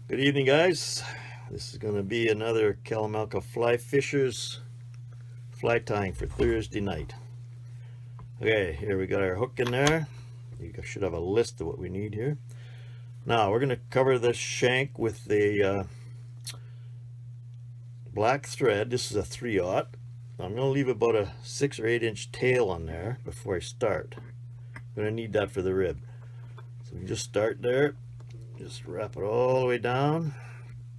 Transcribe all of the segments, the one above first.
Good evening, guys. This is going to be another Kalamalka Fly Fishers fly tying for Thursday night. Okay, here we got our hook in there. You should have a list of what we need here. Now we're going to cover this shank with the black thread. This is a 3/0. I'm going to leave about a 6 or 8 inch tail on there before I start. I'm going to need that for the rib. So we just start there. Just wrap it all the way down.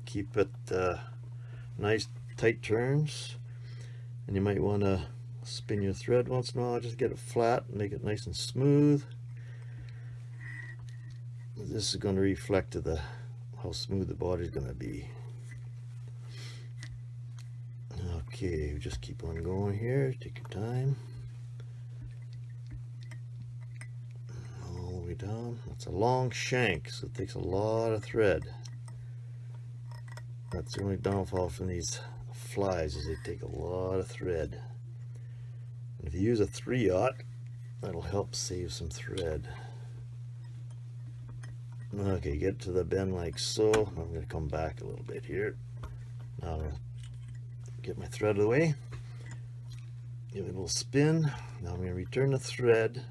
Keep it nice tight turns, and you might want to spin your thread once in a while, just get it flat and make it nice and smooth. This is going to reflect to how smooth the body is going to be. Okay, just keep on going here. Take your time. All the way down. It's a long shank, so it takes a lot of thread. That's the only downfall from these flies, is they take a lot of thread. And if you use a 3/0, that'll help save some thread. Okay, get to the bend like so. I'm going to come back a little bit here. Now I'm going to get my thread out of the way. Give it a little spin. Now I'm going to return the thread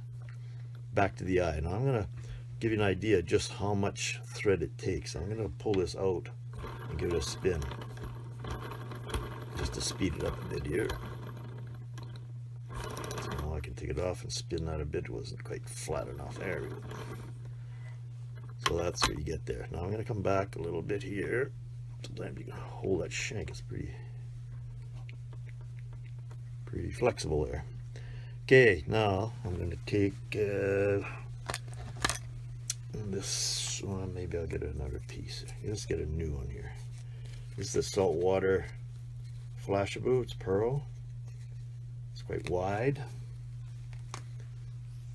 back to the eye. Now I'm going to give you an idea just how much thread it takes. I'm going to pull this out and give it a spin just to speed it up a bit here. So now I can take it off and spin that a bit. It wasn't quite flat enough. There we go. So that's what you get there. Now I'm going to come back a little bit here. Sometimes you can hold that shank. It's pretty flexible there. Okay, now I'm going to take this one. Maybe I'll get another piece. Let's get a new one here. This is the saltwater Flashaboo. It's pearl. It's quite wide,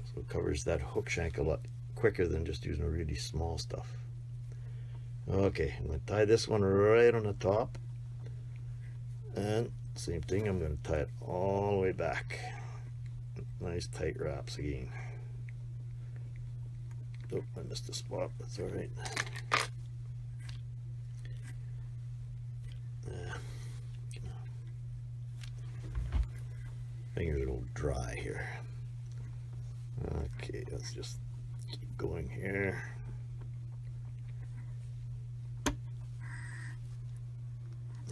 so it covers that hook shank a lot quicker than just using a really small stuff. Okay, I'm going to tie this one right on the top, and same thing, I'm going to tie it all the way back. Nice tight wraps again. Oh, I missed a spot. That's all right. Fingers are a little dry here. Okay, let's just keep going here.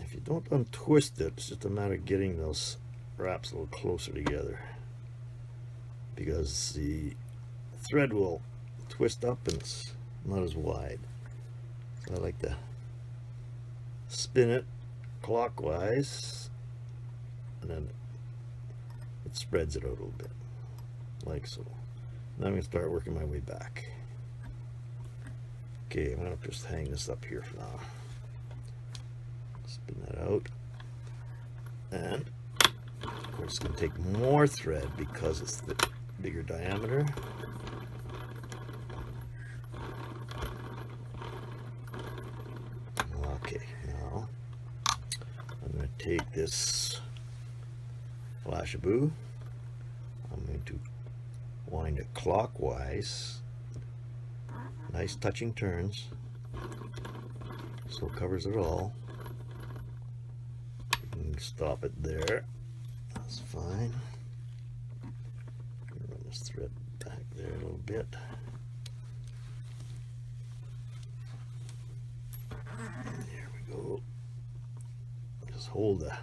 If you don't untwist it, it's just a matter of getting those wraps a little closer together, because the thread will twist up and it's not as wide. So I like to spin it clockwise, and then it spreads it out a little bit, like so. Now I'm going to start working my way back. Okay, I'm going to just hang this up here for now. Spin that out. And of course it's going to take more thread because it's the bigger diameter. Okay, now I'm going to take this Flashaboo. I'm going to wind it clockwise. Nice touching turns, so it covers it all. You can stop it there. That's fine. Run this thread back there a little bit. There we go. Just hold the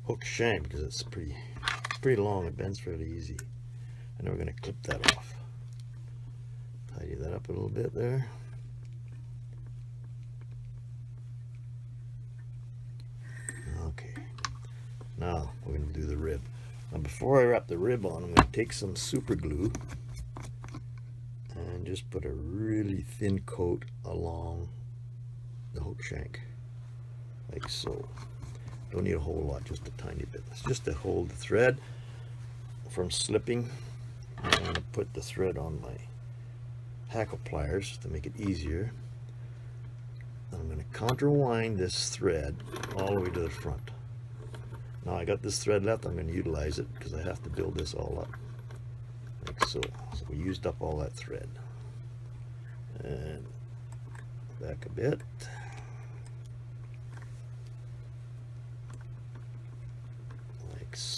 hook shank because it's pretty long. It bends fairly easy. And then we're going to clip that off. Tidy that up a little bit there. Okay. Now we're going to do the rib. Now before I wrap the rib on, I'm going to take some super glue and just put a really thin coat along the hook shank, like so. Don't need a whole lot, just a tiny bit. It's just to hold the thread from slipping. I'm going to put the thread on my hackle pliers to make it easier. I'm going to counterwind this thread all the way to the front. Now I got this thread left. I'm going to utilize it because I have to build this all up, like so. So we used up all that thread. And back a bit.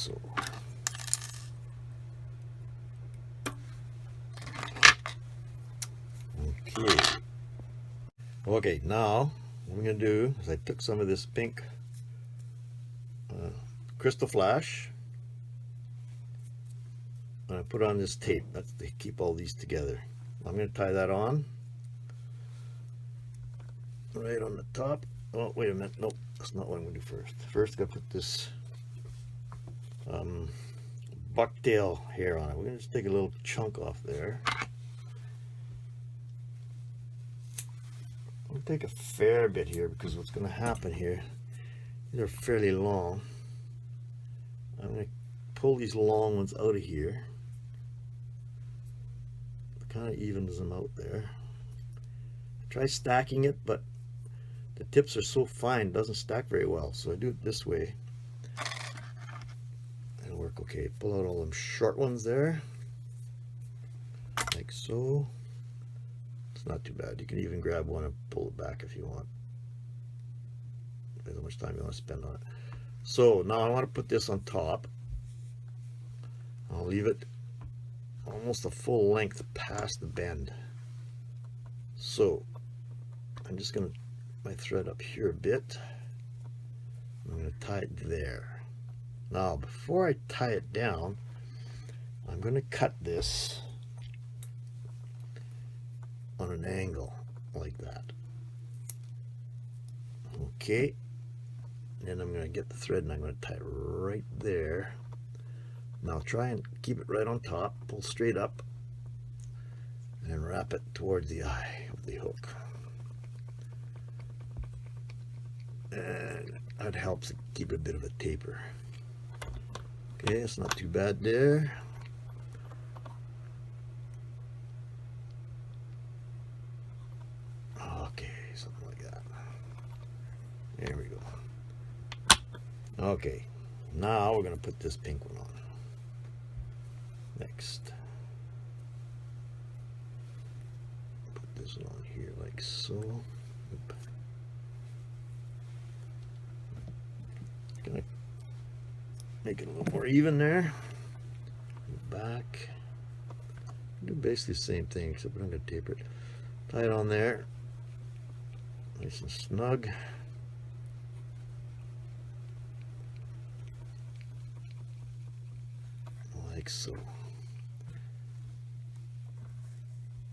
so. Okay, now what I'm going to do is I took some of this pink crystal flash and I put on this tape. That's to keep all these together. I'm going to tie that on right on the top. Oh, wait a minute. Nope, that's not what I'm going to do first. First, I'm going to put this bucktail hair on it. We're going to just take a little chunk off there. I'll take a fair bit here because what's going to happen here, these are fairly long. I'm going to pull these long ones out of here. It kind of evens them out there. Try stacking it, but the tips are so fine, it doesn't stack very well. So I do it this way. It'll work okay. Pull out all them short ones there, like so. It's not too bad. You can even grab one and pull it back if you want. Depends how much time you want to spend on it. So now I want to put this on top. I'll leave it almost a full length past the bend. So I'm just going to my thread up here a bit. I'm going to tie it there. Now before I tie it down, I'm going to cut this on an angle like that. Okay, then I'm going to get the thread and I'm going to tie it right there. Now try and keep it right on top, pull straight up, and wrap it towards the eye of the hook. And that helps keep a bit of a taper. Okay, it's not too bad there. Okay, something like that. There we go. Okay, now we're going to put this pink one on. Next. Put this on here like so. Oop. Gonna make it a little more even there. Back. Do basically the same thing, except I'm going to taper it. Tie it on there. Nice and snug. Like so.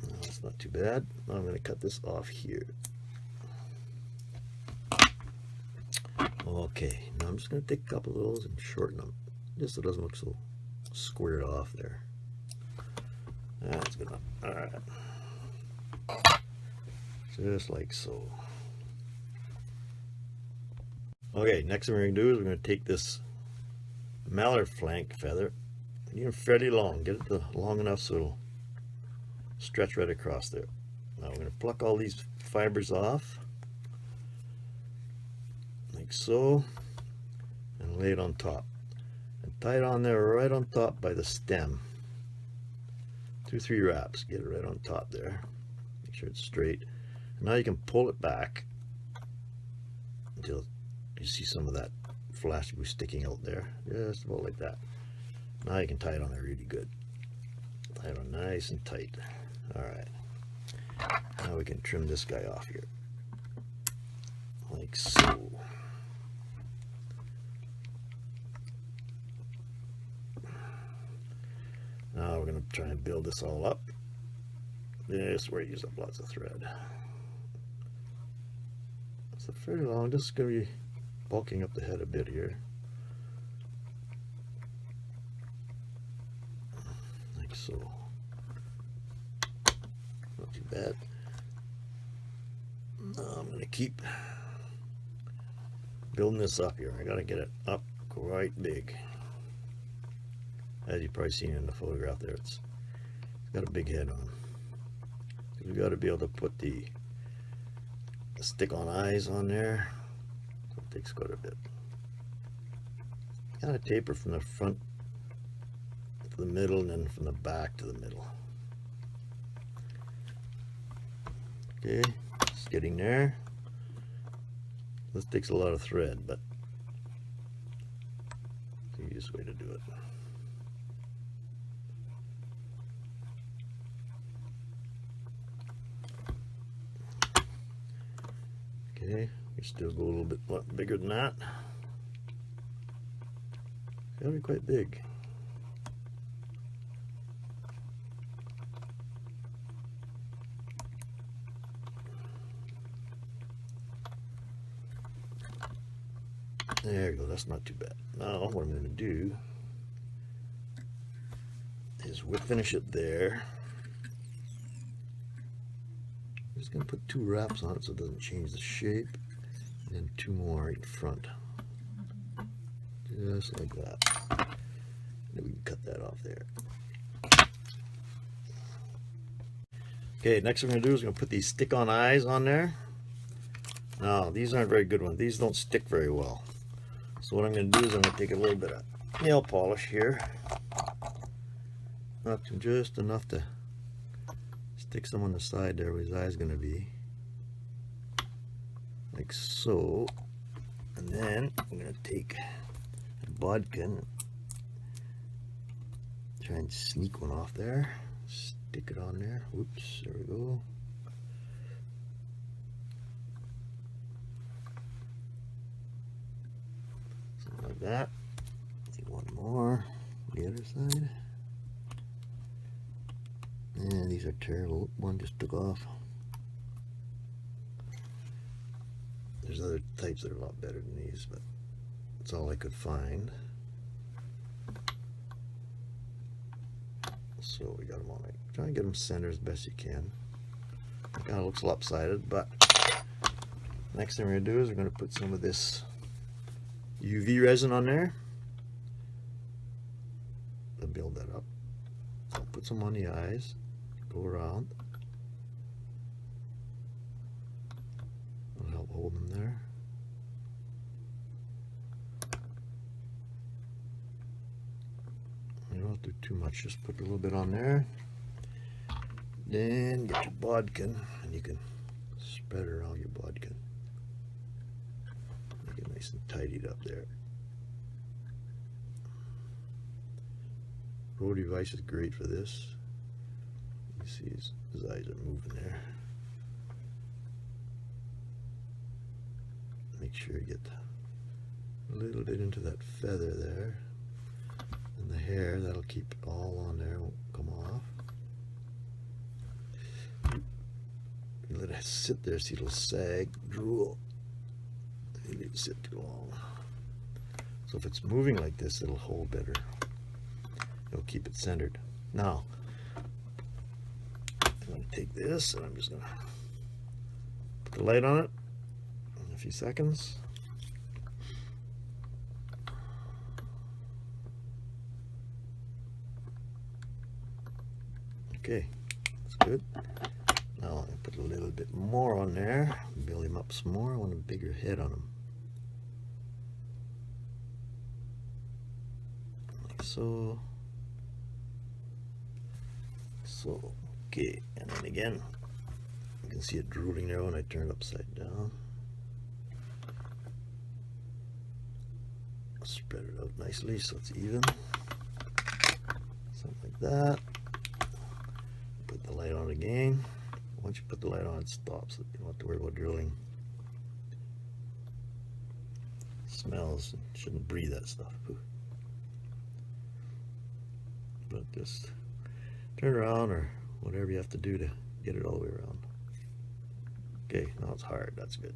No, that's not too bad. Now I'm going to cut this off here. Okay, now I'm just going to take a couple of those and shorten them, just so it doesn't look so squared off there. That's good enough. Alright. Just like so. Okay, next thing we're going to do is we're going to take this mallard flank feather, and fairly long, get it to long enough so it'll stretch right across there. Now we're going to pluck all these fibers off, like so, and lay it on top. And tie it on there right on top by the stem. 2-3 wraps, get it right on top there. Make sure it's straight. And now you can pull it back until you see some of that flash glue sticking out there. Just about like that. Now you can tie it on there really good. Tie it on nice and tight. Alright. Now we can trim this guy off here. Like so. Now we're going to try and build this all up. This is where you use up lots of thread. It's a fairly long, just going to be bulking up the head a bit here. Like so. Not too bad. Now I'm going to keep building this up here. I got to get it up quite big. As you've probably seen in the photograph there, it's got a big head on. We've got to be able to put the stick-on eyes on there. So it takes quite a bit. Kind of taper from the front to the middle and then from the back to the middle. Okay, just getting there. This takes a lot of thread, but you easiest way to do it. Okay, we still go a little bit bigger than that. Gotta be quite big. There you go, that's not too bad. Now what I'm going to do is we'll finish it there. I'm just going to put 2 wraps on it so it doesn't change the shape, and then 2 more in front. Just like that. Then we can cut that off there. Okay, next what we're going to do is we're going to put these stick-on eyes on there. Now, these aren't very good ones. These don't stick very well. So what I'm going to do is I'm going to take a little bit of nail polish here. Just enough to stick some on the side there where his eye's going to be. Like so. And then I'm going to take a bodkin, try and sneak one off there. Stick it on there. Whoops, there we go. Something like that. Take one more on the other side. And these are terrible. One just took off. There's other types that are a lot better than these, but that's all I could find. So we got them on. Try and get them centered as best you can. Kind of looks lopsided, but next thing we're going to do is we're going to put some of this UV resin on there to build that up. So I'll put some on the eyes, go around. It'll help hold them there. You don't have to do too much, just put a little bit on there. Then get your bodkin and you can spread around your bodkin. Make it nice and tidied up there. Rotary vise is great for this. You see his eyes are moving there. Make sure you get a little bit into that feather there. And the hair, that'll keep it all on there, won't come off. You let it sit there, see it'll sag, drool. You need to sit too long. So if it's moving like this, it'll hold better. It'll keep it centered. Now, I'm going to take this and I'm just going to put the light on it in a few seconds. Okay, that's good. Now I'm going to put a little bit more on there, build him up some more. I want a bigger head on him. Like so. So, okay, and then again, you can see it drooling there when I turn it upside down. Spread it out nicely so it's even. Something like that. Put the light on again. Once you put the light on, it stops. You don't have to worry about drilling. It smells. Shouldn't breathe that stuff. But just turn around or whatever you have to do to get it all the way around. Okay, now it's hard. That's good.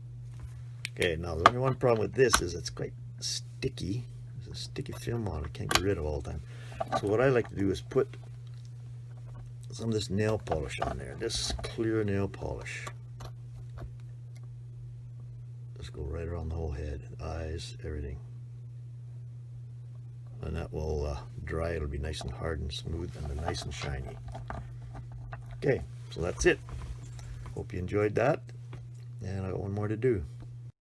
Okay, now the only one problem with this is it's quite sticky. There's a sticky film on it. I can't get rid of all the time. So what I like to do is put some of this nail polish on there. This clear nail polish. Just go right around the whole head, eyes, everything. And that will dry. It'll be nice and hard and smooth and nice and shiny. Okay, so that's it. Hope you enjoyed that. And I got one more to do.